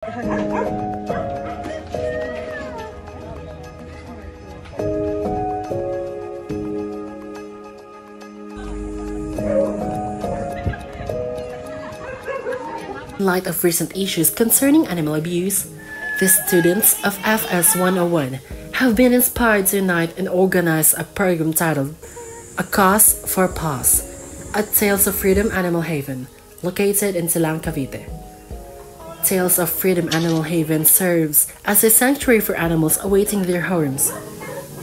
In light of recent issues concerning animal abuse, the students of FS 101 have been inspired to unite and organize a program titled A Cause for Pause at Tales of Freedom Animal Haven, located in Silang, Cavite. Tales of Freedom Animal Haven serves as a sanctuary for animals awaiting their homes.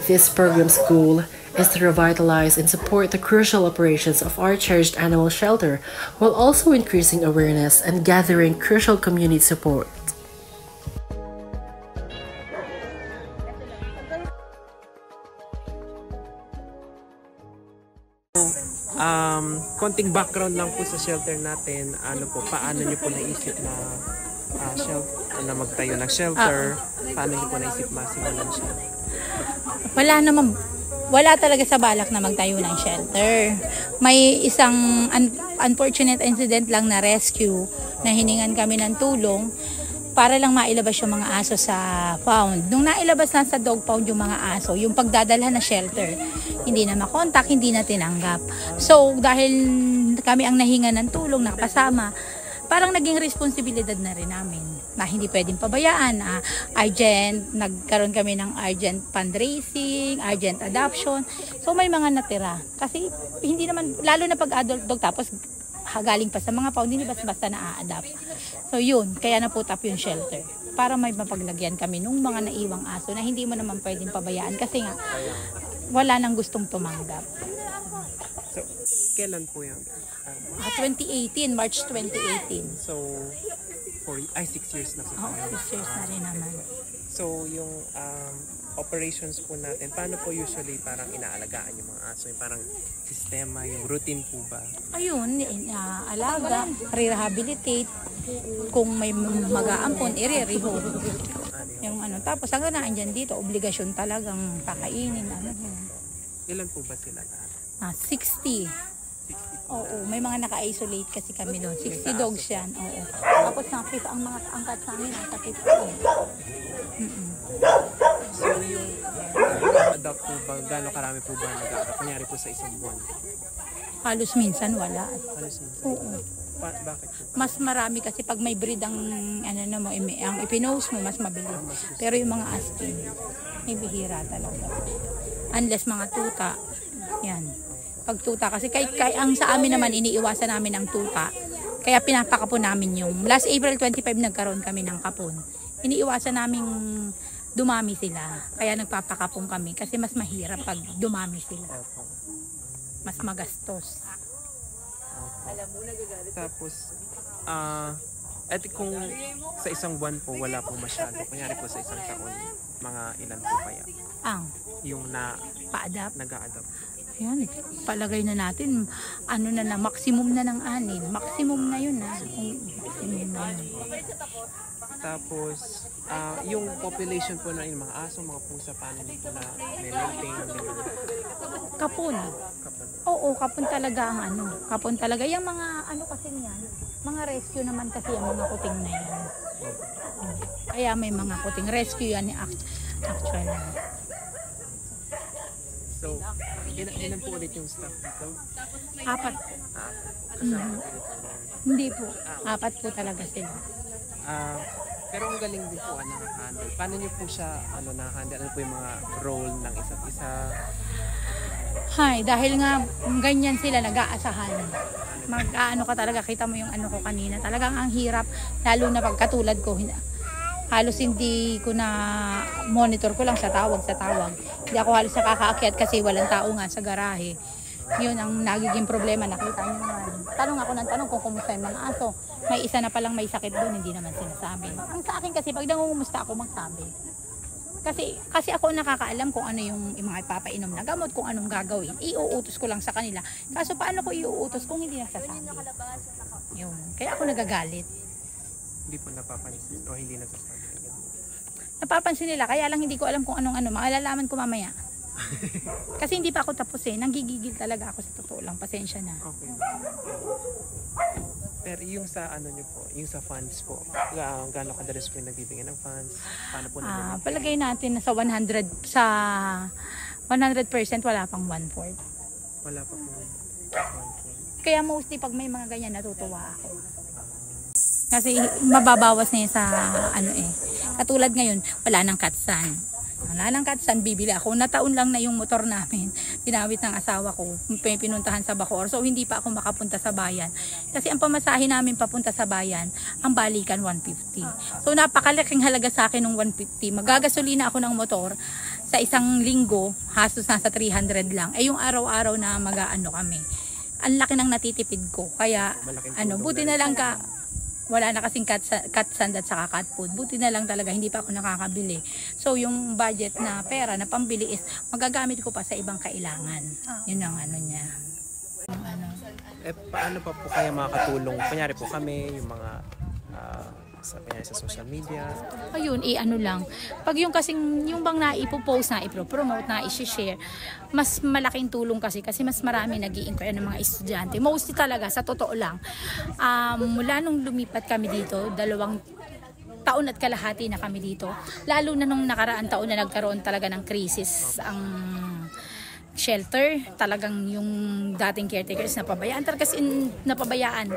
This program's goal is to revitalize and support the crucial operations of our cherished animal shelter while also increasing awareness and gathering crucial community support. Konting background lang po sa shelter natin. Paano niyo po naisip na magtayo ng shelter? Paano niyo po naisip masimulan siya? Wala talaga sa balak na magtayo ng shelter. May isang unfortunate incident lang na rescue na hiningan kami ng tulong para lang mailabas yung mga aso sa pound. Nung nailabas na sa dog pound yung mga aso, yung pagdadalhan na shelter, hindi na makontak, hindi na tinanggap. So, dahil kami ang nahinga ng tulong, nakapasama, parang naging responsibilidad na rin namin na hindi pwedeng pabayaan. Nagkaroon kami ng urgent fundraising, urgent adoption. So, may mga natira. Kasi, hindi naman, lalo na pag adult dog, tapos galing pa sa mga pound, hindi basta na-a-adapt. So, yun. Kaya naputap yung shelter. Para may mapaglagyan kami nung mga naiwang aso na hindi mo naman pwedeng pabayaan. Kasi nga, wala nang gustong tumanggap. So, kailan po yan? 2018, March 2018. So, 6 years na po. 6 years na rin naman. So, yung operations po natin, paano po usually parang inaalagaan yung mga aso? Yung parang sistema, yung routine po ba? Ayun, alaga, re-rehabilitate. Kung may mag-aampon, i-re-rehome. Yung tapos hanggang naandyan dito, obligasyon talagang kakainin. Ilan po ba sila? 60. Oo, may mga naka-isolate kasi kami doon. 60 dogs yan. Oo. Tapos ang mga angkat sa amin, nasa 50. So yung adopt po ba, gano'ng karami po ba nag-a-adopt? Kunyari po sa isang buwan? Halos minsan wala. Halos minsan? Oo. Bakit po? Mas marami kasi pag may breed ang ang ipinose mo, mas mabilis. Pero yung mga asking, may bihira talaga. Unless mga tuta, yan. Pag tuta, kasi ang sa amin naman, iniiwasan namin ang tuta. Kaya pinapakapon namin yung, last April 25 nagkaroon kami ng kapon. Iniiwasan namin dumami sila. Kaya nagpapakapon kami kasi mas mahirap pag dumami sila. Mas magastos. Tapos, kung sa isang buwan po, wala po masyado. Kunyari po sa isang taon, mga ilan po kaya? Yung pa-adapt? Nag-a-adapt. Yan, palagay na natin, maximum na ng 6. Maximum na yun maximum na yun. Tapos, yung population po ng mga aso, mga pusa, paano po na maintain? Kapon. Oo, kapon talaga ang kapon talaga. Yung mga kasi niyan, mga rescue naman kasi yung mga kuting na yan. Kaya may mga kuting rescue yan actually. So, ilan po ulit yung staff dito? 4. Hindi po. 4 po talaga sila. Pero ang galing din po handle. Paano niyo po siya na-handle? Ano po yung mga role ng isa't isa? Dahil nga ganyan sila nag-aasahan. Ka talaga, kita mo yung ko kanina. Talagang ang hirap, lalo na pagkatulad ko. Halos hindi ko na monitor ko lang sa tawag. Hindi ako halos nakakaakyat kasi walang tao nga sa garahe. Yun ang nagiging problema, nakita niyo naman. Tanong ako ng tanong kung kumusta yung mga aso. May isa na palang may sakit doon, hindi naman sinasabi. Ang sa akin kasi, pag nangungumusta ako, magsabi. Kasi ako nakakaalam kung ano yung mga ipapainom na gamot, kung anong gagawin. Iuutos ko lang sa kanila. Kaso paano ko iuutos kung hindi nasasabi? Yun. Kaya ako nagagalit. Hindi po napapansin o hindi nasasabi? Napapansin nila, kaya lang hindi ko alam kung anong malalaman ko mamaya. Kasi hindi pa ako tapos nanggigigil talaga ako sa totoo lang. Pasensya na. Okay. Pero yung sa ano nyo po, yung sa funds po, gaano kadalas po yung nagbibigay ng funds? Paano po nagbibigay? Palagay natin na sa 100% wala pang 1/4. Wala pa po. Kaya mostly pag may mga ganyan natutuwa ako. Kasi mababawas na yun sa ano eh. Katulad ngayon, wala nang katsan. Wala nang katsan, bibili ako. Nataon lang na yung motor namin. Pinawit ng asawa ko. Pinuntahan sa Bacoor. So hindi pa ako makapunta sa bayan. Kasi ang pamasahe namin papunta sa bayan, ang balikan 150. So napakalaking halaga sa akin ng 150. Magagasolina ako ng motor sa isang linggo, halos nasa 300 lang. Eh yung araw-araw na mag-aano kami. Ang laki ng natitipid ko. Kaya buti na lang wala na kasing cat sand at saka cat food. Buti na lang talaga, hindi pa ako nakakabili. So, yung budget na pera na pambili is magagamit ko pa sa ibang kailangan. Yun ang ano niya. Paano pa po kaya makakatulong? Kunyari po kami, yung mga sa social media. Ayun, ano lang. Pag yung kasing, yung bang naipopost na, ipropromote na, i-share, mas malaking tulong kasi mas marami nag-i-inquire ng mga estudyante. Mostly talaga, sa totoo lang. Mula nung lumipat kami dito, 2 taon at kalahati na kami dito. Lalo na nung nakaraang taon na nagkaroon talaga ng krisis ang shelter, talagang yung dating caretakers napabayaan,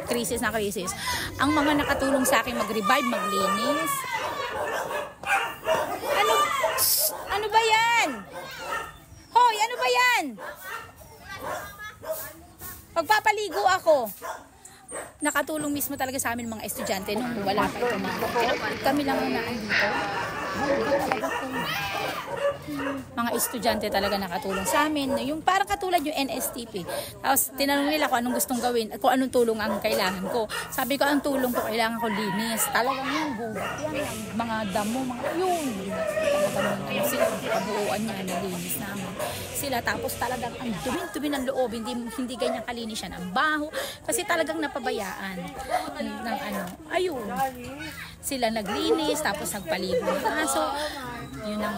krisis na krisis. Ang mga nakatulong sa akin mag-revive, maglinis. Ano ba yan? Hoy, ano ba yan? Pagpapaligo ako. Nakatulong mismo talaga sa amin mga estudyante nung wala pa ito na. Kami lang ang naandito. Mga estudyante talaga nakatulong sa amin. Yung parang katulad yung NSTP. Tapos tinanong nila kung anong gustong gawin, kung anong tulong ang kailangan ko. Sabi ko, ang tulong ko, kailangan ko linis. Talagang yung gubat yan, mga damo, mga yun. Talagang sila, kabuuan niya, nalinis namin. Sila, tapos talagang ang dumi-dumi ng loob, hindi ganyan kalinis yan. Ang baho, kasi talagang napabayaan ng ayun. Sila naglinis, tapos nagpaligo ng aso. Yun ang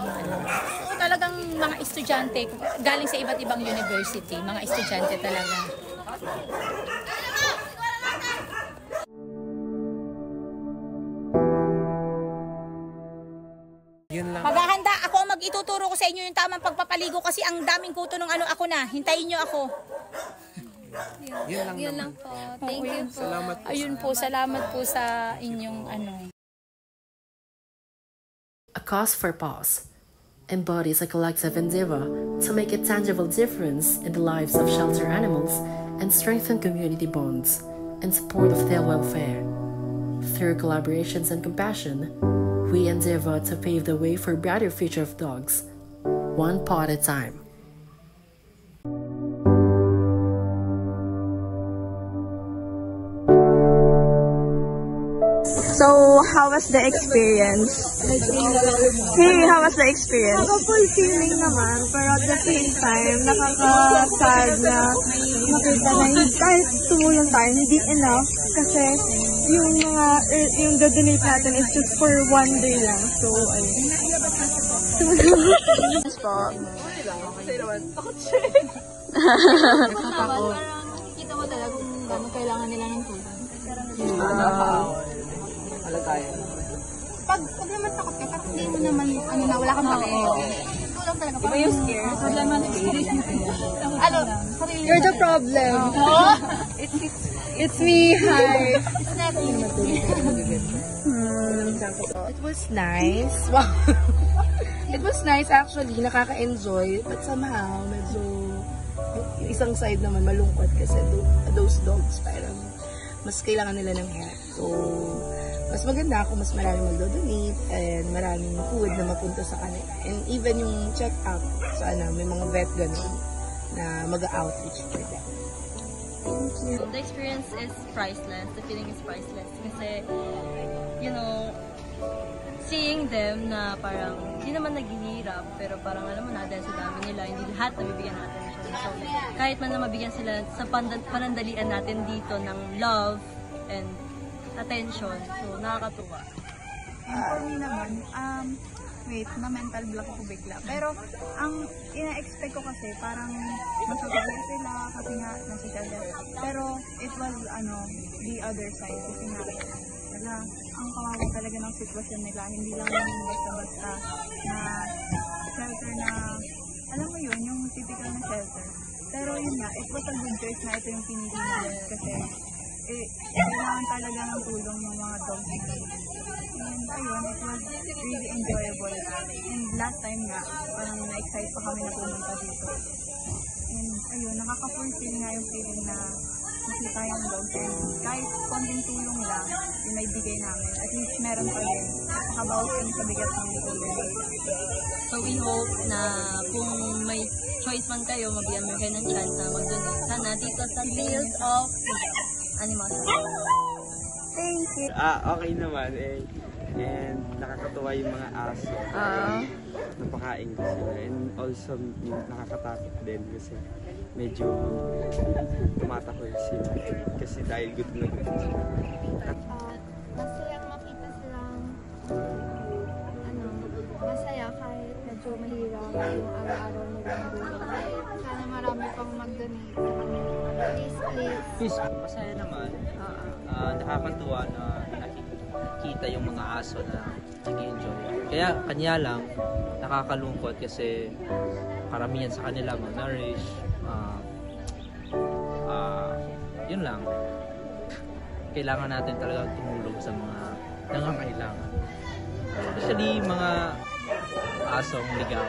So, talagang mga estudyante, galing sa iba't ibang university, mga estudyante talaga. Yun lang. Maghahanda ako, mag-ituturo ko sa inyo yung tamang pagpapaligo kasi ang daming kuto ng ako na. Hintayin nyo ako. Yun lang po. Thank you po. Salamat po. Ayun po, salamat po sa inyong A Cause for Pause embodies a collective endeavor to make a tangible difference in the lives of shelter animals and strengthen community bonds in support of their welfare. Through collaborations and compassion, we endeavor to pave the way for a brighter future of dogs, one paw at a time. So, how was the experience? Hey, how was the experience? Nakaka-fulfilling naman, pero at the same time, nakaka-sad na makita na kahit tumulong tayo, hindi enough kasi yung donate natin is just for 1 day lang. So, ayun. Kita mo talaga kung gano'n kailangan nila ng tulong. Pag naman takot ka, parang hindi mo naman, wala kang pake. Tulong talaga. Iba yung scare. Problema na You're the problem. It's me, hi. It's never It was nice. Wow. It was nice actually, nakaka-enjoy. But somehow, medyo yung isang side naman malungkot kasi those dogs parang mas kailangan nila ng help. So, mas maganda kung mas maraming magdo-donate and maraming food na mapunta sa kanila. And even yung check-up, so may mga vet ganun na mag-outreach for them. Thank you. The experience is priceless. The feeling is priceless. Kasi, seeing them na parang hindi naman naghihirap, pero parang alam mo na dahil sa dami nila, hindi lahat nabibigyan natin siya. So, kahit man na mabigyan sila sa panandalian natin dito ng love and attention. So, nakakatuwa. For me naman, wait, na-mental block ako bigla. Pero, ang ina-expect ko kasi, parang masasaya sila kasi nga nasa shelter. Pero, it was, the other side. Kasi nga, wala, ang kawawa talaga ng sitwasyon nila. Hindi lang yung basta-basta na shelter na, alam mo yun, yung typical na shelter. Pero yun nga, it was a good choice na ito yung pinili nila kasi kailangan talaga ng tulong ng mga dogs. And ayun, it was really enjoyable. And last time nga, parang na-excite pa kami na pumunta dito. And ayun, nakaka-fulfill nga yung feeling na makita yung dogs. And kahit konting tulong lang, yung naibigay namin, at least meron pa din. Makabawas kami sa bigat ng tulong. So we hope na kung may choice man kayo, mabigyan mo kayo ng chance na mag-donate. Sana dito sa Fields of Animals. Thank you. Okay naman eh. And nakakatuwa yung mga aso. Napakain ko sila. And also nakakatakot din kasi medyo tumatakol sila. Kasi dahil good na good sila. Masayang makita silang masaya kahit medyo mahirap yung araw-araw nilang buhay. Sana marami pang mag-donate. Please. Masaya naman. Nakakatuwa na nakikita yung mga aso na nag-enjoy. Kanya lang nakakalungkot kasi karamihan sa kanila malnourished. Yun lang. Kailangan natin talaga tumulong sa mga nangangailangan. Especially mga asong ligaw.